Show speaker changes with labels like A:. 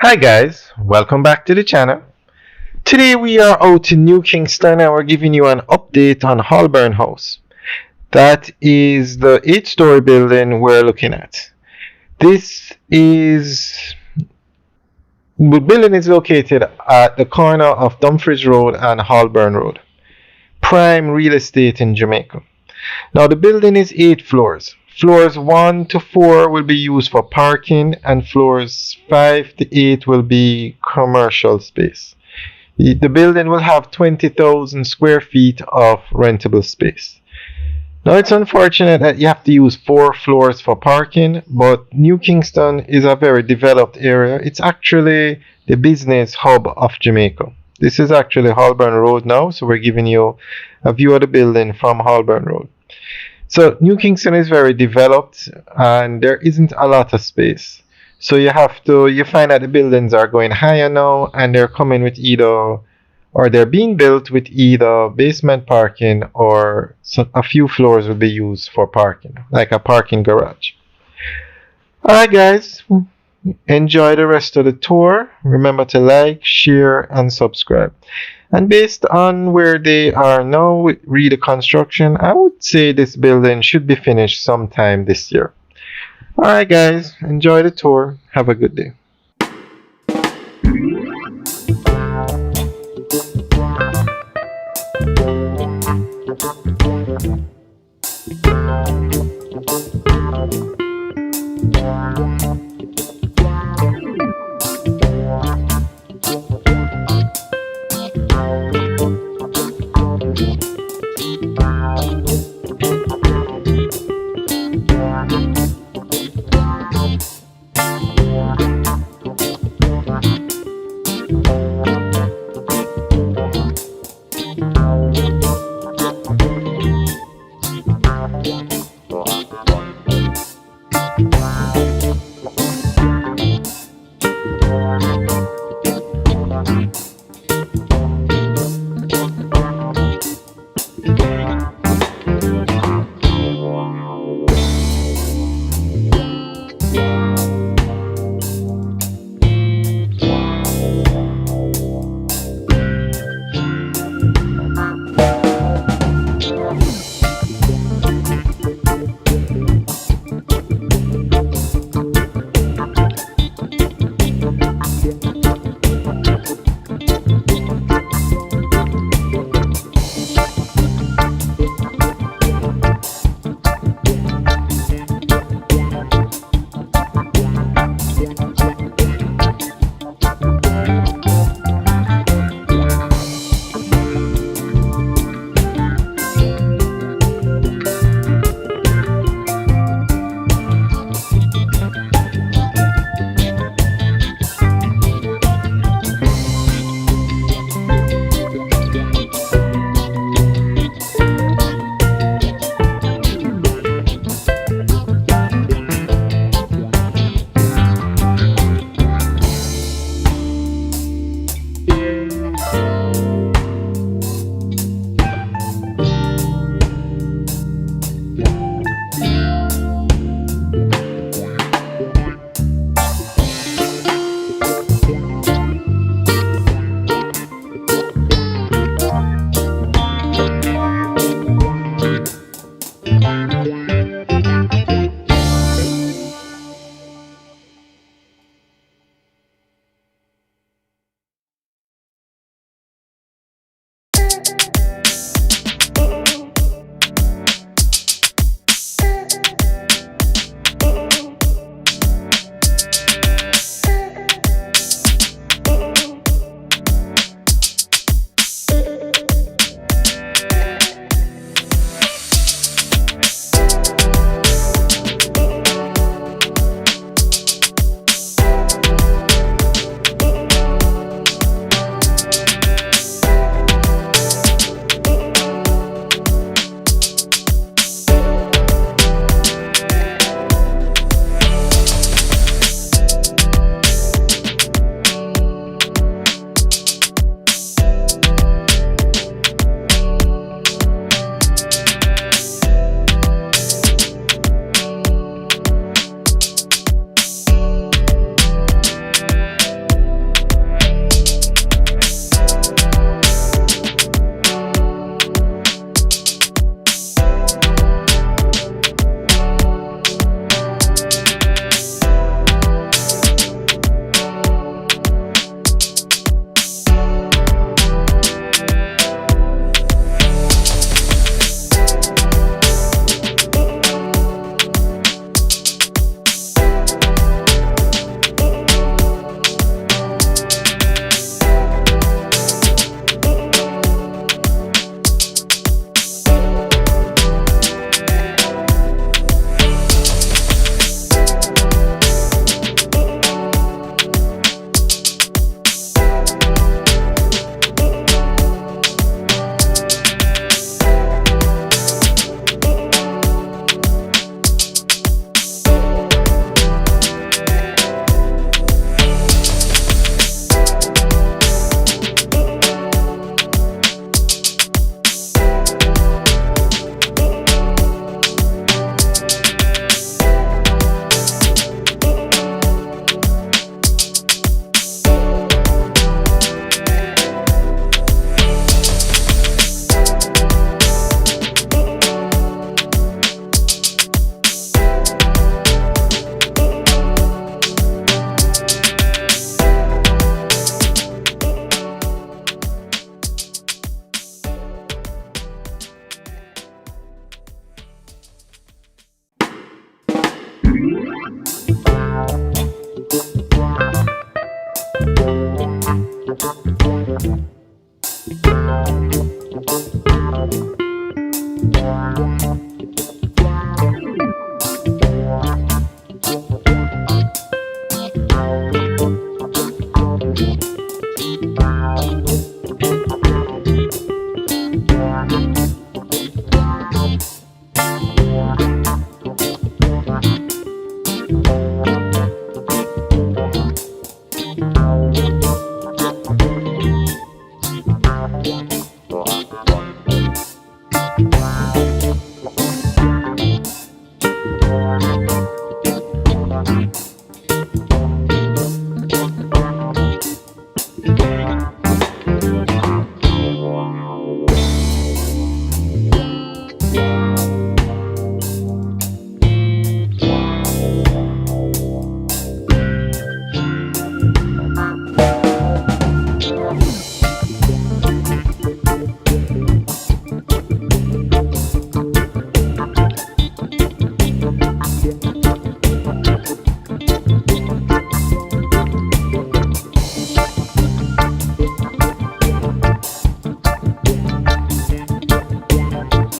A: Hi guys, welcome back to the channel. Today we are out in New Kingston and we're giving you an update on Holborn House. That is the 8-story building we're looking at. The building is located at the corner of Dumfries Road and Holborn Road. Prime real estate in Jamaica. Now the building is 8 floors. Floors 1 to 4 will be used for parking and floors 5 to 8 will be commercial space. The building will have 20,000 square feet of rentable space. Now it's unfortunate that you have to use 4 floors for parking, but New Kingston is a very developed area. It's actually the business hub of Jamaica. This is actually Holborn Road now, so we're giving you a view of the building from Holborn Road. So New Kingston is very developed and there isn't a lot of space. So you find that the buildings are going higher now and they're coming with they're being built with either basement parking or a few floors will be used for parking, like a parking garage. Alright guys, enjoy the rest of the tour. Remember to like, share and subscribe. And based on where they are now with the construction, I would say this building should be finished sometime this year. Alright guys, enjoy the tour. Have a good day.